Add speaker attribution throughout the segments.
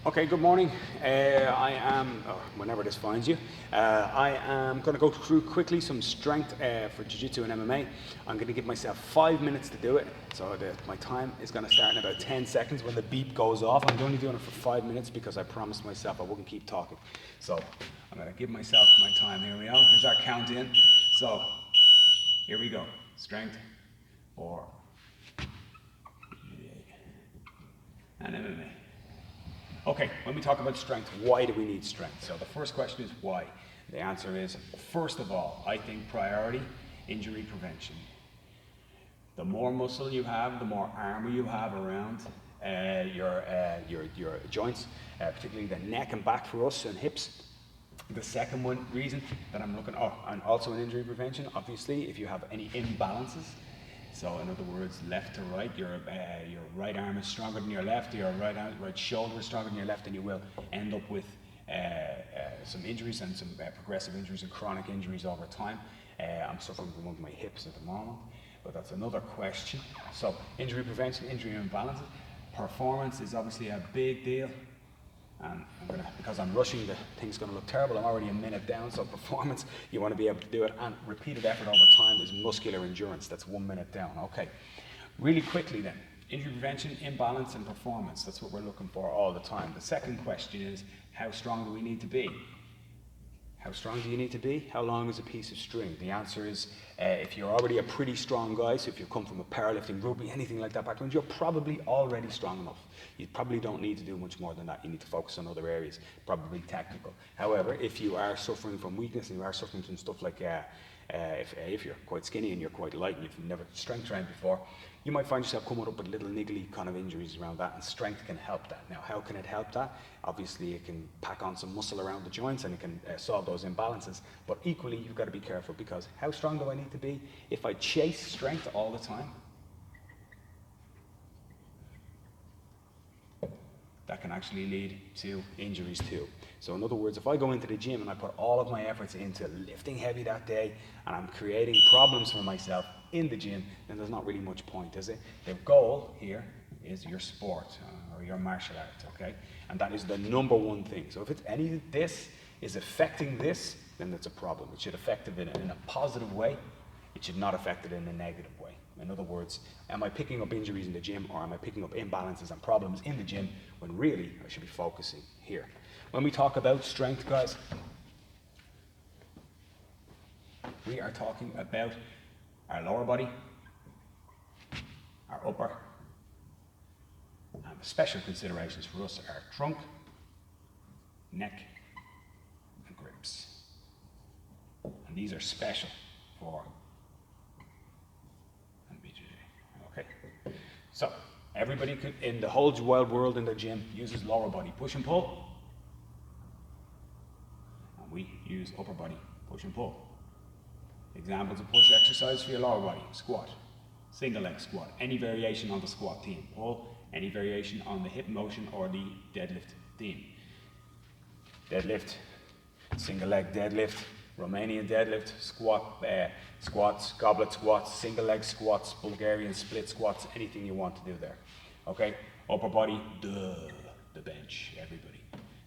Speaker 1: Okay, good morning. I am, whenever this finds you, I am going to go through quickly some strength for Jiu-Jitsu and MMA. I'm going to give myself 5 minutes to do it, so my time is going to start in about 10 seconds when the beep goes off. I'm only doing it for 5 minutes because I promised myself I wouldn't keep talking. So I'm going to give myself my time. Here we go. Here's our count in. So here we go. Strength for and MMA. Okay, when we talk about strength, why do we need strength? So the first question is why? The answer is, first of all, I think priority, injury prevention. The more muscle you have, the more armor you have around your joints, particularly the neck and back for us and hips. The second reason that I'm looking, and also in injury prevention, obviously, if you have any imbalances. So in other words, left to right, your right arm is stronger than your left, your right shoulder is stronger than your left, and you will end up with some injuries and some progressive injuries and chronic injuries over time. I'm suffering from one of my hips at the moment, but that's another question. So injury prevention, injury imbalances. Performance is obviously a big deal. And because I'm rushing, the thing's going to look terrible. I'm already a minute down, so performance, you want to be able to do it. And repeated effort over time is muscular endurance. That's 1 minute down. Okay. Really quickly then, injury prevention, imbalance, and performance. That's what we're looking for all the time. The second question is, how strong do we need to be? How strong do you need to be? How long is a piece of string? The answer is, if you're already a pretty strong guy, so if you come from a powerlifting, rugby, anything like that background, you're probably already strong enough. You probably don't need to do much more than that. You need to focus on other areas, probably technical. However, if you are suffering from weakness and you are suffering from stuff like if you're quite skinny and you're quite light and you've never strength trained before, you might find yourself coming up with little niggly kind of injuries around that, and strength can help that. Now, how can it help that? Obviously, it can pack on some muscle around the joints and it can solve those imbalances, but equally, you've got to be careful because how strong do I need to be? If I chase strength all the time, that can actually lead to injuries too. So in other words, if I go into the gym and I put all of my efforts into lifting heavy that day and I'm creating problems for myself in the gym, then there's not really much point, is it? The goal here is your sport or your martial art, okay? And that is the number one thing. So if it's any of this is affecting this, then that's a problem. It should affect it in a positive way. It should not affect it in a negative way. In other words, am I picking up injuries in the gym or am I picking up imbalances and problems in the gym when really I should be focusing here? When we talk about strength, guys, we are talking about our lower body, our upper, and the special considerations for us are trunk, neck, and grips. And these are special for BJJ. Okay. So everybody in the whole wide world in the gym uses lower body push and pull. And we use upper body push and pull. Examples of push exercise for your lower body: squat, single leg squat, any variation on the squat theme, pull, any variation on the hip motion or the deadlift theme. Deadlift, single leg deadlift, Romanian deadlift, squats, goblet squats, single leg squats, Bulgarian split squats, anything you want to do there. Okay, upper body, the bench, everybody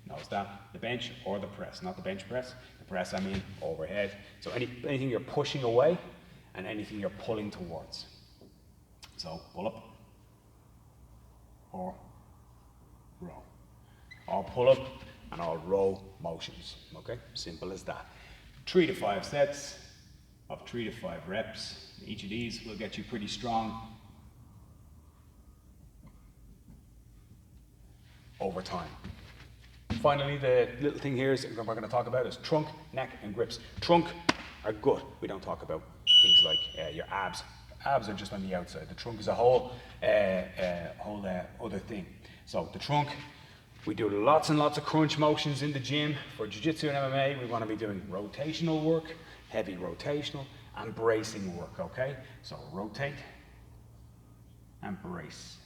Speaker 1: knows that. The bench or the press, not the bench press. The press, I mean overhead. So anything you're pushing away and anything you're pulling towards. So pull up or row. All pull up and all row motions. Okay, simple as that. 3 to 5 sets of 3 to 5 reps. Each of these will get you pretty strong over time. Finally, the little thing here is we're going to talk about is trunk, neck, and grips. Trunk are good. We don't talk about things like your abs. Abs are just on the outside. The trunk is a whole other thing. So the trunk, we do lots and lots of crunch motions in the gym. For Jiu-Jitsu and MMA, we want to be doing rotational work, heavy rotational, and bracing work, okay? So rotate and brace,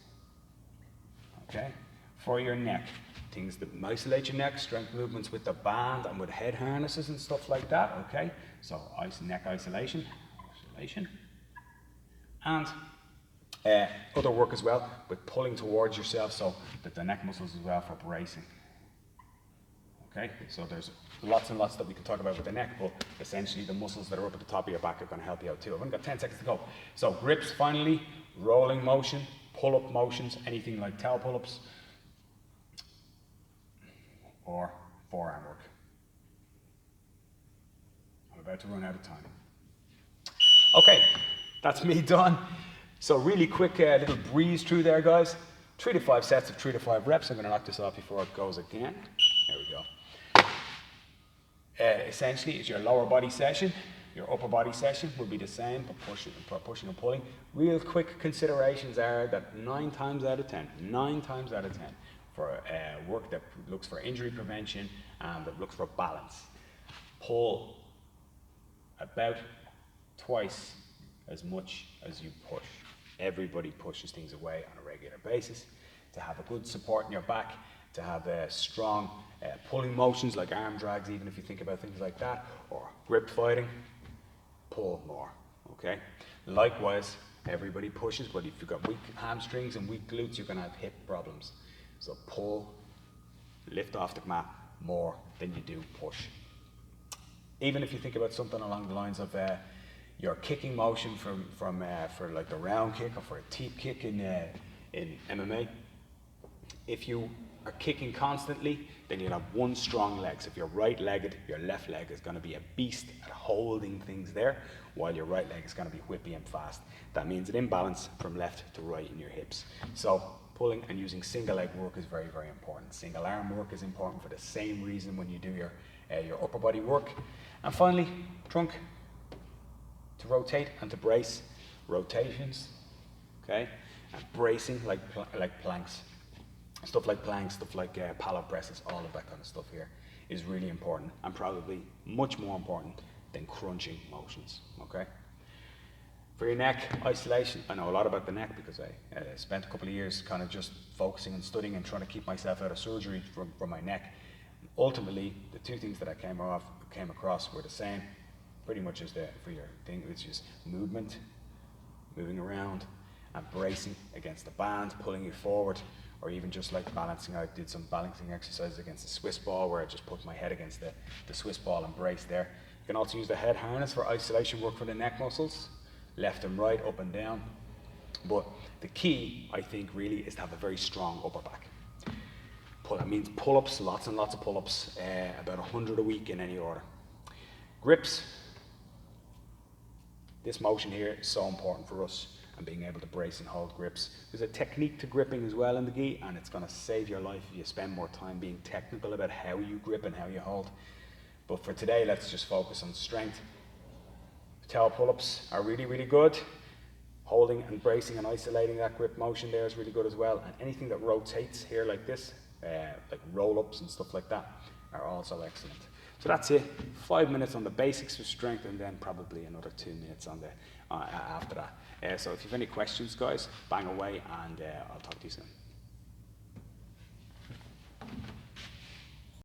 Speaker 1: okay? For your neck, things that isolate your neck, strength movements with the band and with head harnesses and stuff like that, okay? So neck isolation, and Other work as well with pulling towards yourself, so that the neck muscles as well for bracing. Okay, so there's lots and lots that we can talk about with the neck, but essentially the muscles that are up at the top of your back are going to help you out too. I've only got 10 seconds to go. So grips finally, rolling motion, pull-up motions, anything like towel pull-ups, or forearm work. I'm about to run out of time. Okay, that's me done. So really quick little breeze through there, guys. 3 to 5 sets of 3 to 5 reps. I'm going to knock this off before it goes again. There we go. Essentially, it's your lower body session. Your upper body session will be the same, but pushing and pulling. Real quick considerations are that 9 times out of 10, for work that looks for injury prevention and that looks for balance, pull about twice as much as you push. Everybody pushes things away on a regular basis. To have a good support in your back, to have strong pulling motions like arm drags, even if you think about things like that, or grip fighting, pull more, okay? Likewise, everybody pushes, but if you've got weak hamstrings and weak glutes, you're gonna have hip problems. So pull, lift off the mat more than you do push. Even if you think about something along the lines of your kicking motion for like the round kick or for a teep kick in MMA, if you are kicking constantly, then you'll have one strong leg. So if you're right-legged, your left leg is going to be a beast at holding things there, while your right leg is going to be whippy and fast. That means an imbalance from left to right in your hips. So pulling and using single leg work is very, very important. Single arm work is important for the same reason when you do your upper body work. And finally, trunk to rotate and to brace. Rotations, okay, and bracing like planks. Stuff like planks, stuff like pallet presses, all of that kind of stuff here is really important, and probably much more important than crunching motions, okay? For your neck, isolation. I know a lot about the neck because I spent a couple of years kind of just focusing and studying and trying to keep myself out of surgery from my neck. Ultimately, the two things that I came across were the same, pretty much as for your thing, which is movement, moving around, and bracing against the band, pulling you forward, or even just like balancing. I did some balancing exercises against the Swiss ball where I just put my head against the Swiss ball and brace there. You can also use the head harness for isolation work for the neck muscles, left and right, up and down. But the key, I think, really is to have a very strong upper back. That means pull-ups, lots and lots of pull-ups, about 100 a week in any order. Grips. This motion here is so important for us, and being able to brace and hold grips. There's a technique to gripping as well in the gi, and it's going to save your life if you spend more time being technical about how you grip and how you hold. But for today, let's just focus on strength. Towel pull-ups are really, really good. Holding and bracing and isolating that grip motion there is really good as well. And anything that rotates here like this, like roll-ups and stuff like that, are also excellent. So that's it. 5 minutes on the basics of strength, and then probably another 2 minutes on the after that. So if you have any questions, guys, bang away, and I'll talk to you soon.